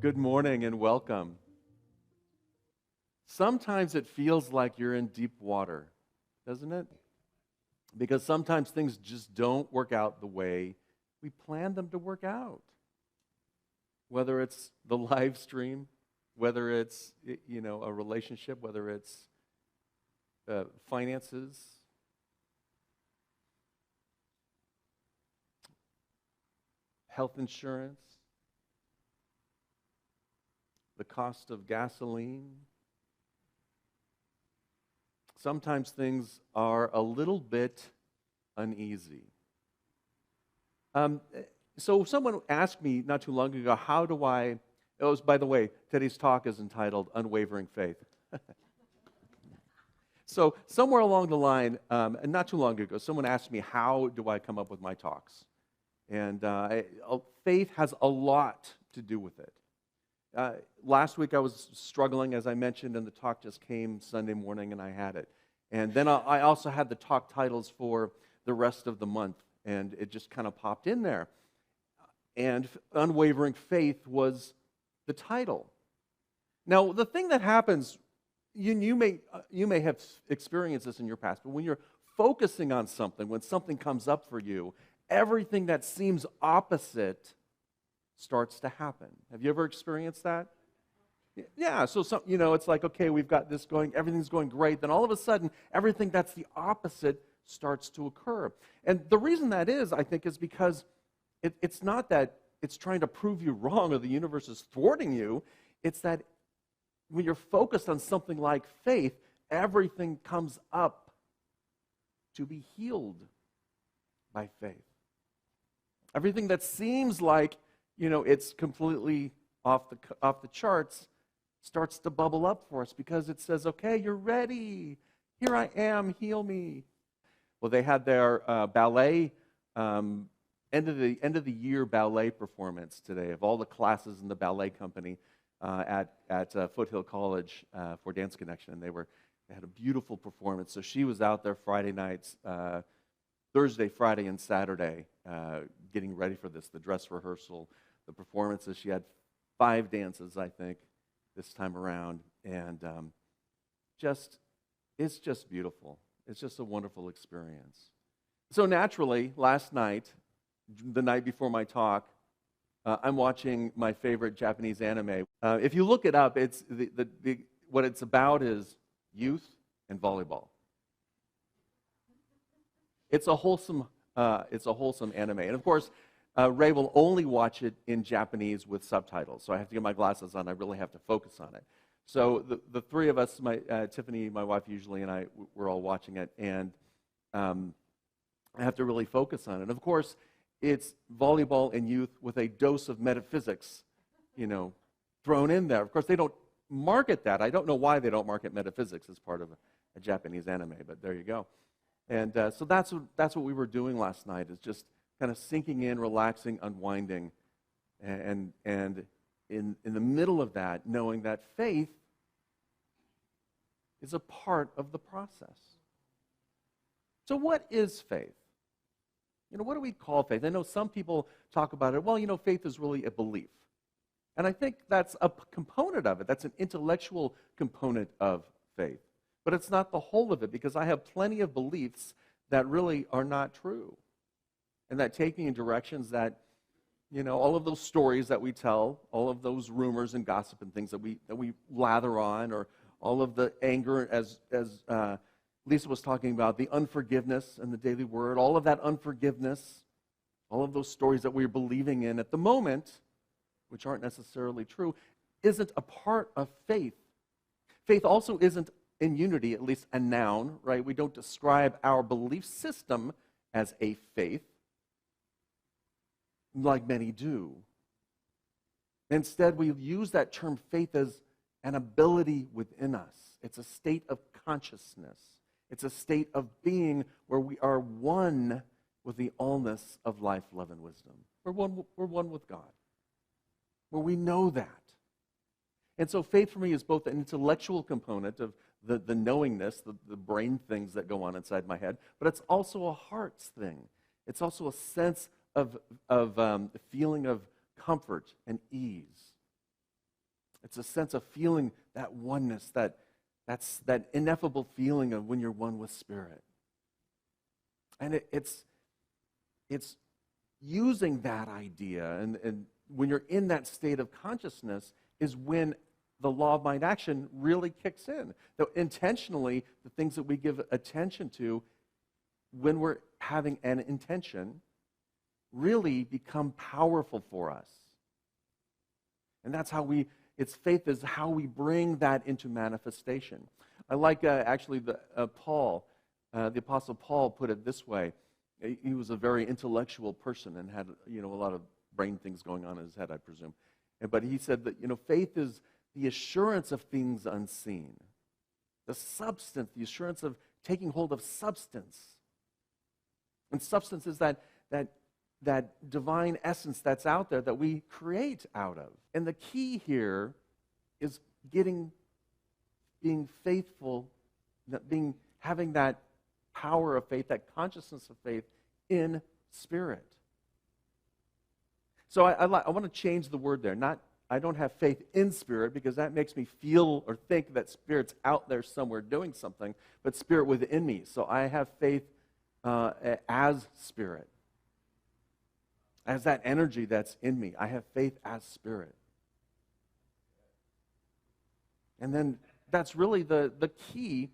Good morning and welcome. Sometimes it feels like you're in deep water, doesn't it? Because sometimes things just don't work out the way we planned them to work out. Whether it's the live stream, whether it's a relationship, whether it's finances, health insurance, the cost of gasoline. Sometimes things are a little bit uneasy. So someone asked me not too long ago, by the way, today's talk is entitled Unwavering Faith. So somewhere along the line, and not too long ago, someone asked me, how do I come up with my talks? And faith has a lot to do with it. Last week I was struggling, as I mentioned, and the talk just came Sunday morning, and I had it. And then I also had the talk titles for the rest of the month, and it just kind of popped in there. And Unwavering Faith was the title. Now, the thing that happens, you may have experienced this in your past, but when you're focusing on something, when something comes up for you, everything that seems opposite starts to happen. Have you ever experienced that? Yeah, so it's like, okay, we've got this going, everything's going great, then all of a sudden, everything that's the opposite starts to occur. And the reason that is, I think, is because it's not that it's trying to prove you wrong or the universe is thwarting you. It's that when you're focused on something like faith, everything comes up to be healed by faith. Everything that seems like it's completely off the charts starts to bubble up for us because it says, okay, you're ready. Here I am, heal me. Well, they had their ballet, end of the year ballet performance today of all the classes in the ballet company at Foothill College for Dance Connection. And they had a beautiful performance. So she was out there Friday nights, Thursday, Friday, and Saturday, getting ready for this, the dress rehearsal, the performances. She had 5 dances, I think, this time around, and it's just beautiful. It's just a wonderful experience. So naturally, last night, the night before my talk, I'm watching my favorite Japanese anime. If you look it up, it's what it's about is youth and volleyball. It's a wholesome anime, and of course, Ray will only watch it in Japanese with subtitles, so I have to get my glasses on. I really have to focus on it. So the three of us, Tiffany, my wife usually, and I, we're all watching it, and I have to really focus on it. And of course, it's volleyball and youth with a dose of metaphysics, thrown in there. Of course, they don't market that. I don't know why they don't market metaphysics as part of a Japanese anime, but there you go. And so that's what we were doing last night, is just kind of sinking in, relaxing, unwinding, and in the middle of that, knowing that faith is a part of the process. So what is faith? What do we call faith? I know some people talk about it, well, faith is really a belief. And I think that's a component of it. That's an intellectual component of faith. But it's not the whole of it, because I have plenty of beliefs that really are not true, and that take me in directions that, all of those stories that we tell, all of those rumors and gossip and things that we lather on, or all of the anger, as Lisa was talking about, the unforgiveness and the daily word, all of that unforgiveness, all of those stories that we're believing in at the moment, which aren't necessarily true, isn't a part of faith. Faith also isn't, in unity, at least, a noun, right? We don't describe our belief system as a faith, like many do. Instead, we use that term faith as an ability within us. It's a state of consciousness. It's a state of being where we are one with the allness of life, love, and wisdom. We're one with God, where we know that. And so faith for me is both an intellectual component of the knowingness, the brain things that go on inside my head, but it's also a heart's thing. It's also a sense of feeling of comfort and ease. It's a sense of feeling that oneness, that's that ineffable feeling of when you're one with Spirit. And it's using that idea, and when you're in that state of consciousness is when the law of mind action really kicks in. So intentionally, the things that we give attention to when we're having an intention really become powerful for us. And that's how faith is how we bring that into manifestation. I like actually the Apostle Paul put it this way. He was a very intellectual person and had a lot of brain things going on in his head, I presume. But he said that faith is the assurance of things unseen, the substance, the assurance of taking hold of substance. And substance is that divine essence that's out there that we create out of. And the key here is being faithful, having that power of faith, that consciousness of faith in spirit. So I want to change the word there. I don't have faith in spirit because that makes me feel or think that spirit's out there somewhere doing something, but spirit within me. So I have faith as spirit. As that energy that's in me. I have faith as spirit. And then that's really the key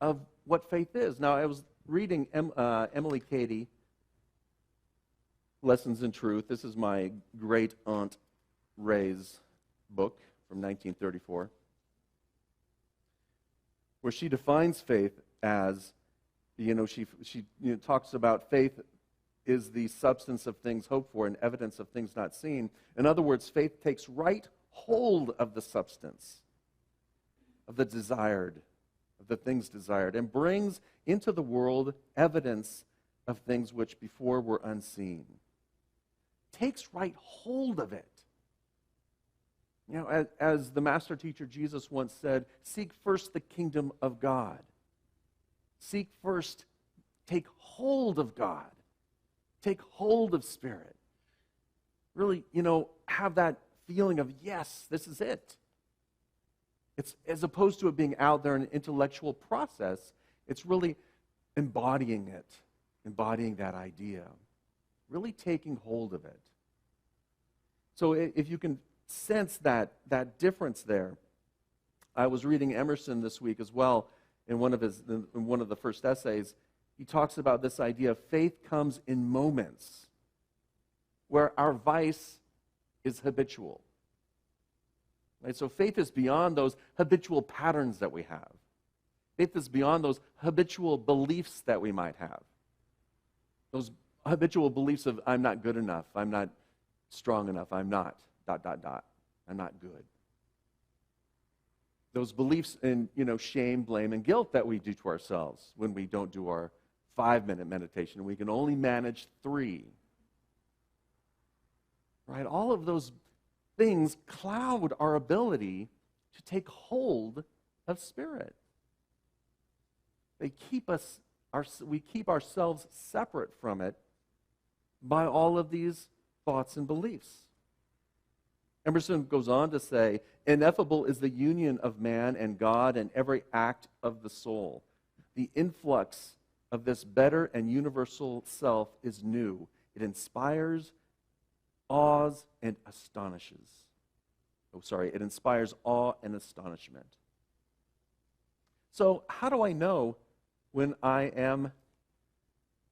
of what faith is. Now, I was reading Emily Cady, Lessons in Truth. This is my great aunt Ray's book from 1934, where she defines faith as, she talks about faith is the substance of things hoped for and evidence of things not seen. In other words, faith takes right hold of the substance, of the desired, of the things desired, and brings into the world evidence of things which before were unseen. Takes right hold of it. As the master teacher Jesus once said, seek first the kingdom of God. Seek first, take hold of God. Take hold of Spirit. Really, have that feeling of, yes, this is it. It's as opposed to it being out there in an intellectual process, it's really embodying it, embodying that idea, really taking hold of it. So if you can sense that difference there, I was reading Emerson this week as well in one of the first essays. He talks about this idea of faith comes in moments where our vice is habitual. Right? So faith is beyond those habitual patterns that we have. Faith is beyond those habitual beliefs that we might have. Those habitual beliefs of, I'm not good enough, I'm not strong enough, I'm not, ... I'm not good. Those beliefs in, shame, blame, and guilt that we do to ourselves when we don't do our 5-minute meditation. We can only manage 3. Right? All of those things cloud our ability to take hold of Spirit. They keep we keep ourselves separate from it by all of these thoughts and beliefs. Emerson goes on to say, ineffable is the union of man and God and every act of the soul. The influx of this better and universal self is new. It inspires, awes, and astonishes. It inspires awe and astonishment. So how do I know when I am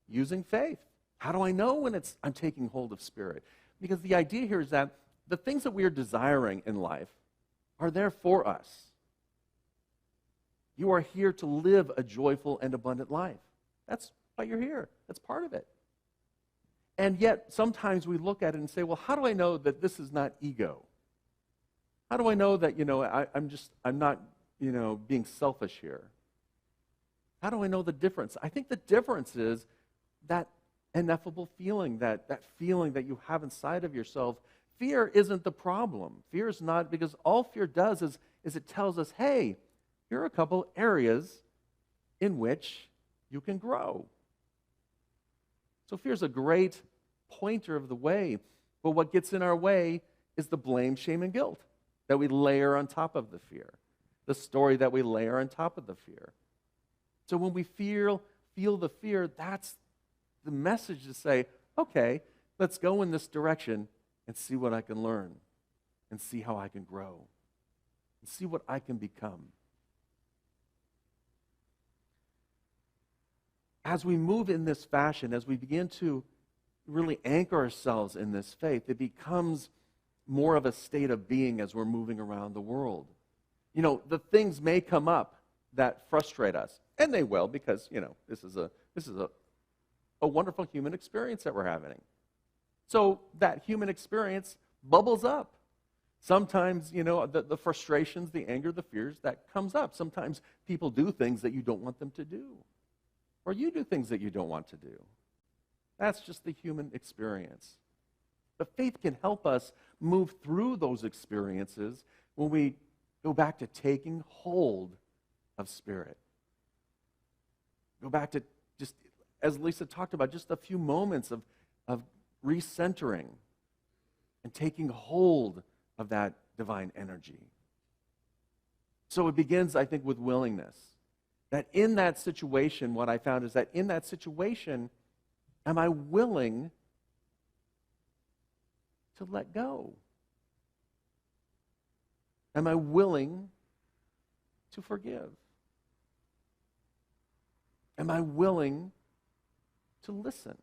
using faith? How do I know when I'm taking hold of Spirit? Because the idea here is that the things that we are desiring in life are there for us. You are here to live a joyful and abundant life. That's why you're here. That's part of it. And yet, sometimes we look at it and say, well, how do I know that this is not ego? How do I know that, I'm not, being selfish here? How do I know the difference? I think the difference is that ineffable feeling, that feeling that you have inside of yourself. Fear isn't the problem. Fear is not, because all fear does is it tells us, hey, here are a couple areas in which you can grow. So fear is a great pointer of the way, but what gets in our way is the blame, shame, and guilt. that we layer on top of the fear, the story that we layer on top of the fear. So when we feel the fear, that's the message to say, okay, let's go in this direction and see what I can learn and see how I can grow and see what I can become. As we move in this fashion, as we begin to really anchor ourselves in this faith, it becomes more of a state of being as we're moving around the world. You know, the things may come up that frustrate us, and they will, because, you know, this is a wonderful human experience that we're having. So that human experience bubbles up. Sometimes, you know, the frustrations, the anger, the fears, that comes up. Sometimes people do things that you don't want them to do. Or you do things that you don't want to do. That's just the human experience. But faith can help us move through those experiences when we go back to taking hold of Spirit. Go back to, just as Lisa talked about, just a few moments of recentering and taking hold of that divine energy. So it begins, I think, with willingness. That in that situation, what I found is that in that situation, am I willing to let go? Am I willing to forgive? Am I willing to listen?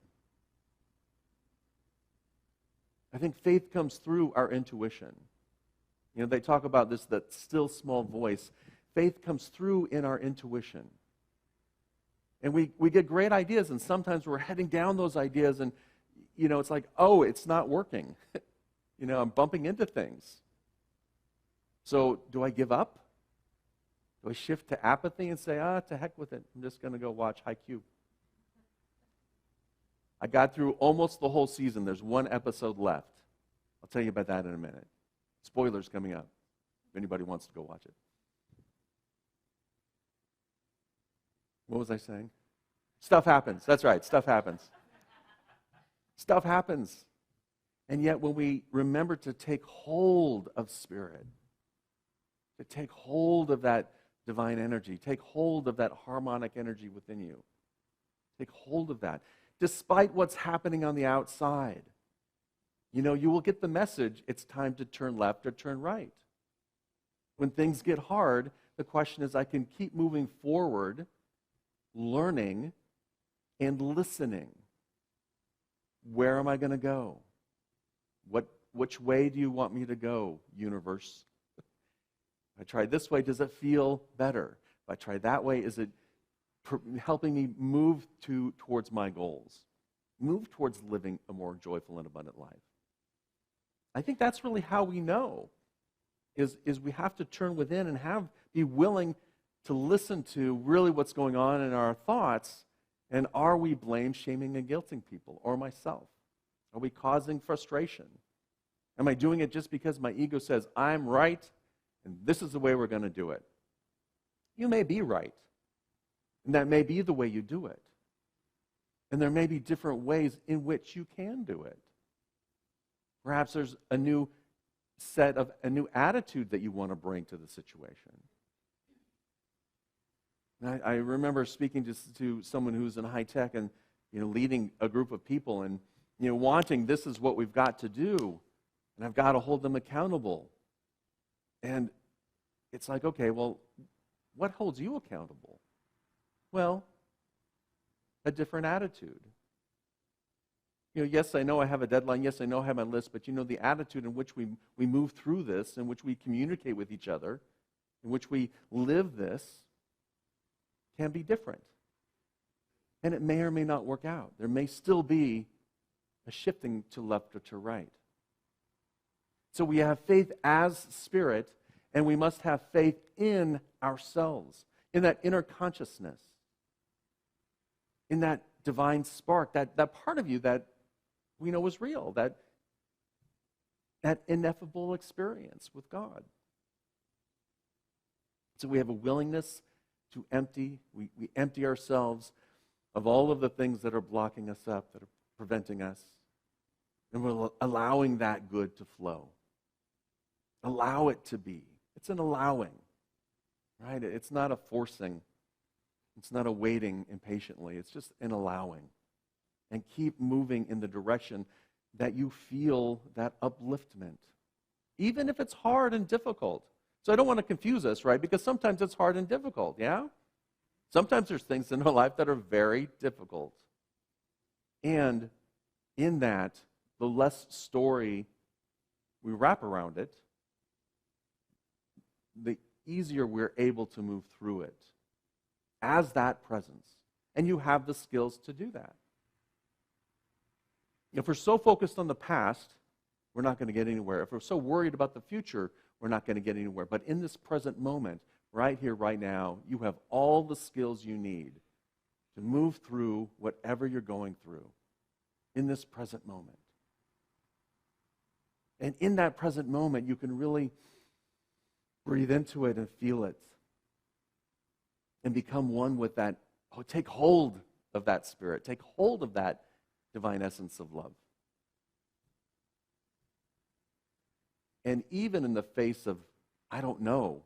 I think faith comes through our intuition. You know, they talk about this, that still small voice. Faith comes through in our intuition. And we get great ideas, and sometimes we're heading down those ideas, and, you know, it's like, oh, it's not working. You know, I'm bumping into things. So do I give up? Do I shift to apathy and say, to heck with it. I'm just going to go watch Haikyuu. I got through almost the whole season. There's one episode left. I'll tell you about that in a minute. Spoilers coming up, if anybody wants to go watch it. What was I saying? Stuff happens. That's right, stuff happens. Stuff happens. And yet when we remember to take hold of Spirit, to take hold of that divine energy, take hold of that harmonic energy within you, take hold of that, despite what's happening on the outside. You know, you will get the message, it's time to turn left or turn right. When things get hard, the question is, I can keep moving forward, learning and listening. Where am I going to go? Which way do you want me to go, universe? If I try this way, does it feel better? If I try that way, is it helping me move towards my goals? Move towards living a more joyful and abundant life. I think that's really how we know, is we have to turn within and be willing to listen to really what's going on in our thoughts, and are we blame, shaming, and guilting people, or myself? Are we causing frustration? Am I doing it just because my ego says, I'm right, and this is the way we're going to do it? You may be right, and that may be the way you do it. And there may be different ways in which you can do it. Perhaps there's a new attitude that you want to bring to the situation. I remember speaking to someone who's in high tech and, you know, leading a group of people and, you know, wanting, this is what we've got to do, and I've got to hold them accountable. And it's like, okay, well, what holds you accountable? Well, a different attitude. You know, yes, I know I have a deadline. Yes, I know I have my list. But, you know, the attitude in which we move through this, in which we communicate with each other, in which we live this, can be different. And it may or may not work out. There may still be a shifting to left or to right. So we have faith as Spirit, and we must have faith in ourselves, in that inner consciousness, in that divine spark, that part of you that we know is real, that ineffable experience with God. So we have a willingness to empty. We empty ourselves of all of the things that are blocking us up, that are preventing us, and we're allowing that good to flow. Allow it to be. It's an allowing, right? It's not a forcing. It's not a waiting impatiently. It's just an allowing. And keep moving in the direction that you feel that upliftment, even if it's hard and difficult. So I don't want to confuse us, right? Because sometimes it's hard and difficult, yeah? Sometimes there's things in our life that are very difficult. And in that, the less story we wrap around it, the easier we're able to move through it as that presence. And you have the skills to do that. If we're so focused on the past, we're not going to get anywhere. If we're so worried about the future, we're not going to get anywhere. But in this present moment, right here, right now, you have all the skills you need to move through whatever you're going through in this present moment. And in that present moment, you can really breathe into it and feel it and become one with that. Oh, take hold of that Spirit. Take hold of that divine essence of love. And even in the face of, I don't know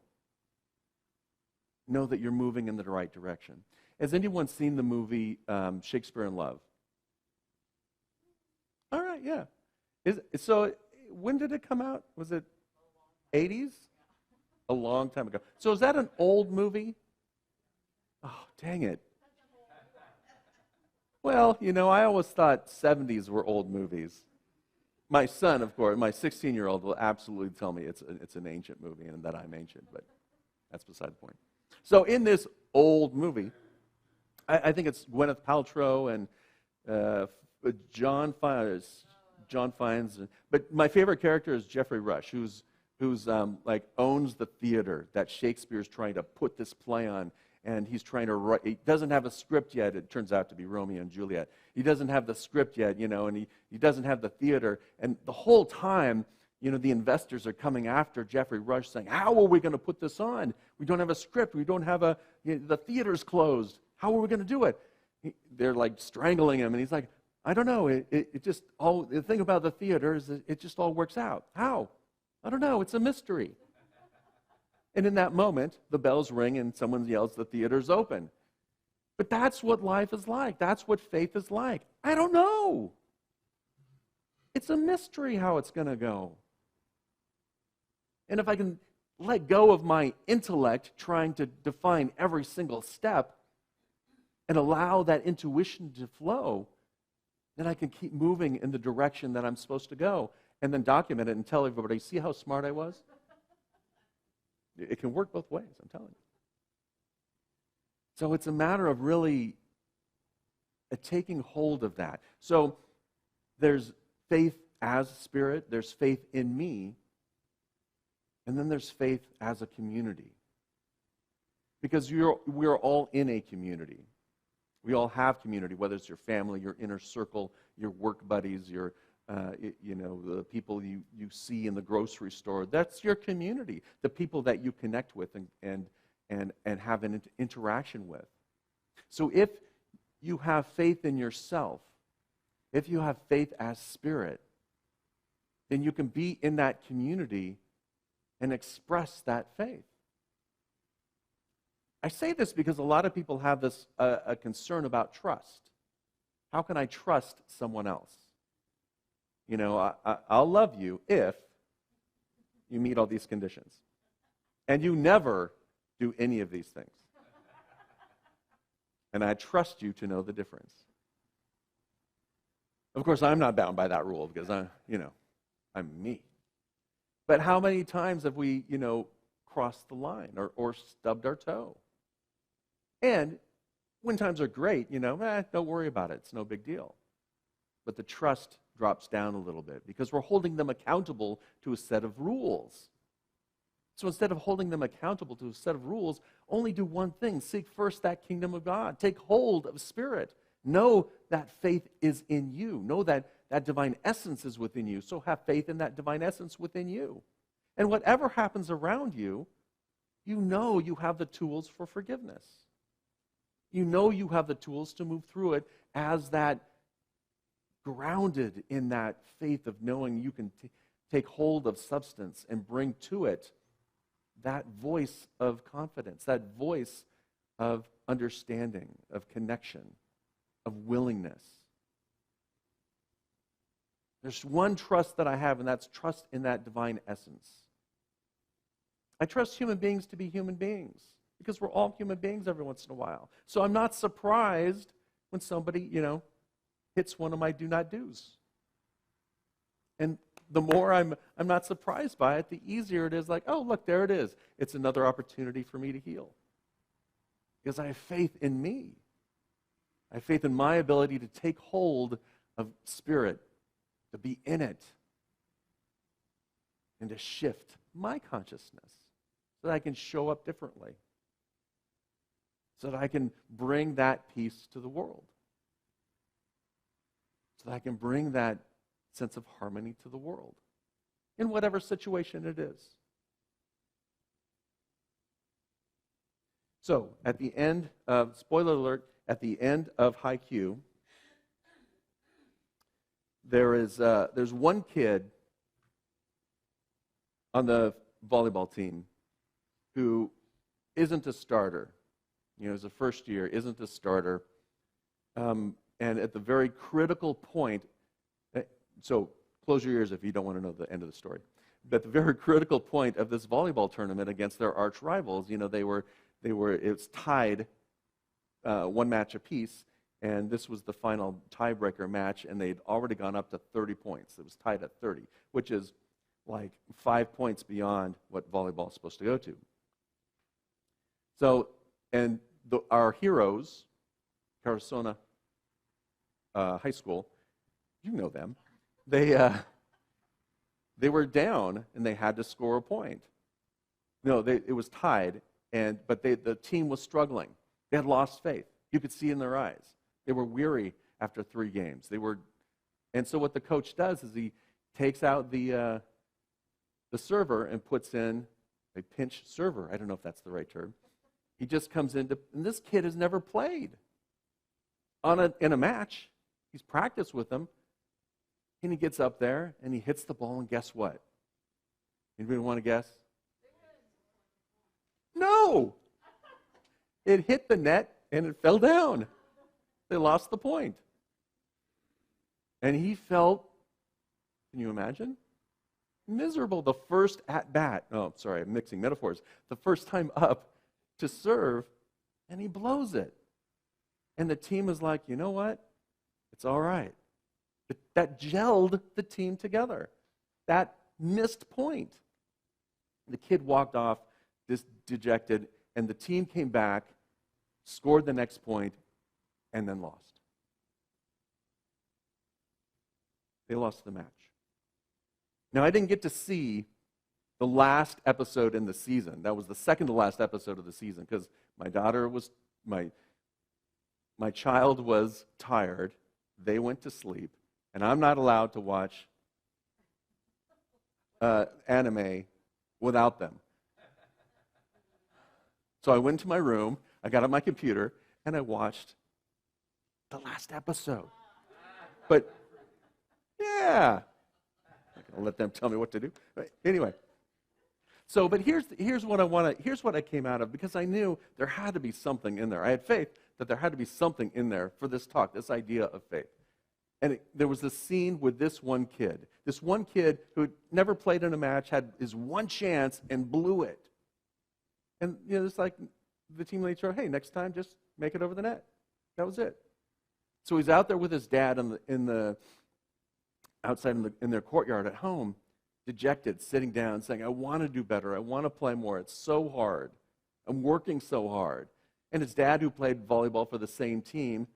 that you're moving in the right direction. Has anyone seen the movie Shakespeare in Love? All right, yeah. So when did it come out? Was it 80s? A long time ago. So is that an old movie? Oh, dang it. Well, I always thought 70s were old movies. My son, of course, my 16-year-old will absolutely tell me it's an ancient movie and that I'm ancient, but that's beside the point. So in this old movie, I think it's Gwyneth Paltrow and John Fiennes, but my favorite character is Jeffrey Rush, who's like owns the theater that Shakespeare's trying to put this play on. And he's trying to write. He doesn't have a script yet. It turns out to be Romeo and Juliet. He doesn't have the script yet, and he doesn't have the theater. And the whole time, the investors are coming after Jeffrey Rush saying, how are we going to put this on? We don't have a script. We don't have the theater's closed. How are we going to do it? They're like strangling him. And he's like, I don't know. The thing about the theater is that it just all works out. How? I don't know. It's a mystery. And in that moment, the bells ring and someone yells, the theater's open. But that's what life is like. That's what faith is like. I don't know. It's a mystery how it's going to go. And if I can let go of my intellect trying to define every single step and allow that intuition to flow, then I can keep moving in the direction that I'm supposed to go and then document it and tell everybody, see how smart I was? It can work both ways, I'm telling you. So it's a matter of really taking hold of that. So there's faith as Spirit, there's faith in me, and then there's faith as a community. Because we're all in a community. We all have community, whether it's your family, your inner circle, your work buddies, the people you see in the grocery store. That's your community, the people that you connect with and have an interaction with. So if you have faith in yourself, if you have faith as Spirit, then you can be in that community and express that faith. I say this because a lot of people have this a concern about trust. How can I trust someone else? I'll love you if you meet all these conditions. And you never do any of these things. And I trust you to know the difference. Of course, I'm not bound by that rule because I'm me. But how many times have we, crossed the line or stubbed our toe? And when times are great, don't worry about it. It's no big deal. But the trust drops down a little bit because we're holding them accountable to a set of rules. So instead of holding them accountable to a set of rules, only do one thing. Seek first that kingdom of God. Take hold of Spirit. Know that faith is in you. Know that that divine essence is within you. So have faith in that divine essence within you. And whatever happens around you, you know you have the tools for forgiveness. You know you have the tools to move through it as that grounded in that faith of knowing you can take hold of substance and bring to it that voice of confidence, that voice of understanding, of connection, of willingness. There's one trust that I have, and that's trust in that divine essence. I trust human beings to be human beings because we're all human beings every once in a while. So I'm not surprised when somebody, hits one of my do not do's. And the more I'm not surprised by it, the easier it is, like, oh, look, there it is. It's another opportunity for me to heal. Because I have faith in me. I have faith in my ability to take hold of Spirit, to be in it, and to shift my consciousness so that I can show up differently, so that I can bring that peace to the world, so that I can bring that sense of harmony to the world, in whatever situation it is. So, at the end of, spoiler alert, at the end of Haikyuu, there's one kid on the volleyball team who isn't a starter. Is a first year, isn't a starter. And at the very critical point, so close your ears if you don't want to know the end of the story. But the very critical point of this volleyball tournament against their arch rivals, it was tied one match apiece, and this was the final tiebreaker match, and they'd already gone up to 30 points. It was tied at 30, which is like 5 points beyond what volleyball is supposed to go to. So, and our heroes, Carosona High School, you know them, they were down, and they had to score a point. It was tied, but the team was struggling. They had lost faith. You could see in their eyes. They were weary after 3 games. And so what the coach does is he takes out the server and puts in a pinch server. I don't know if that's the right term. He just comes in, and this kid has never played in a match. He's practiced with them, and he gets up there, and he hits the ball, and guess what? Anybody want to guess? No! It hit the net, and it fell down. They lost the point. And he felt, can you imagine? Miserable. The first at-bat, sorry, I'm mixing metaphors. The first time up to serve, and he blows it. And the team is like, you know what? It's all right. That gelled the team together. That missed point. The kid walked off dejected, and the team came back, scored the next point, and then lost. They lost the match. Now, I didn't get to see the last episode in the season. That was the second to last episode of the season because my child was tired. They went to sleep, and I'm not allowed to watch anime without them. So I went to my room, I got on my computer, and I watched the last episode. But, yeah, I'm not going to let them tell me what to do. But anyway, but here's what I came out of, because I knew there had to be something in there. I had faith that there had to be something in there for this talk, this idea of faith. And there was this scene with this one kid who had never played in a match, had his one chance and blew it. And it's like the team leader, hey, next time just make it over the net. That was it. So he's out there with his dad outside in their courtyard at home, dejected, sitting down, saying, I want to do better. I want to play more. It's so hard. I'm working so hard. And his dad, who played volleyball for the same team,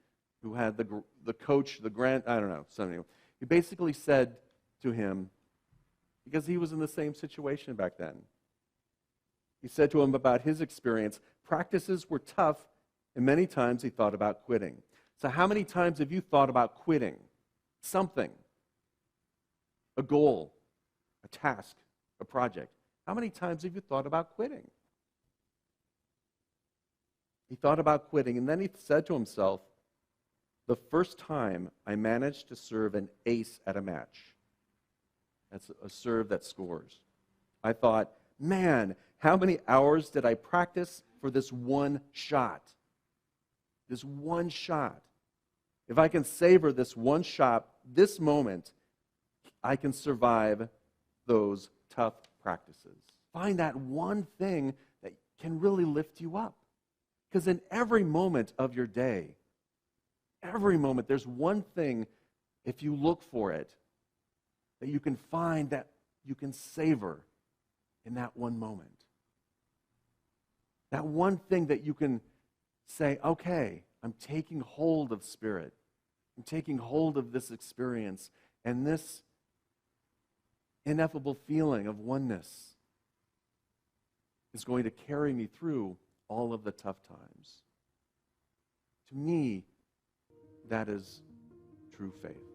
who had the coach, I don't know. So anyway, he basically said to him, because he was in the same situation back then, he said to him about his experience, practices were tough, and many times he thought about quitting. So how many times have you thought about quitting something, a goal, a task, a project? How many times have you thought about quitting? He thought about quitting, and then he said to himself, the first time I managed to serve an ace at a match, That's a serve that scores. I thought, man, how many hours did I practice for this one shot? This one shot. If I can savor this one shot, this moment, I can survive those tough practices. Find that one thing that can really lift you up. Because in every moment of your day, every moment, there's one thing, if you look for it, that you can find that you can savor in that one moment. That one thing that you can say, okay, I'm taking hold of Spirit. I'm taking hold of this experience and this ineffable feeling of oneness is going to carry me through all of the tough times. To me, that is true faith.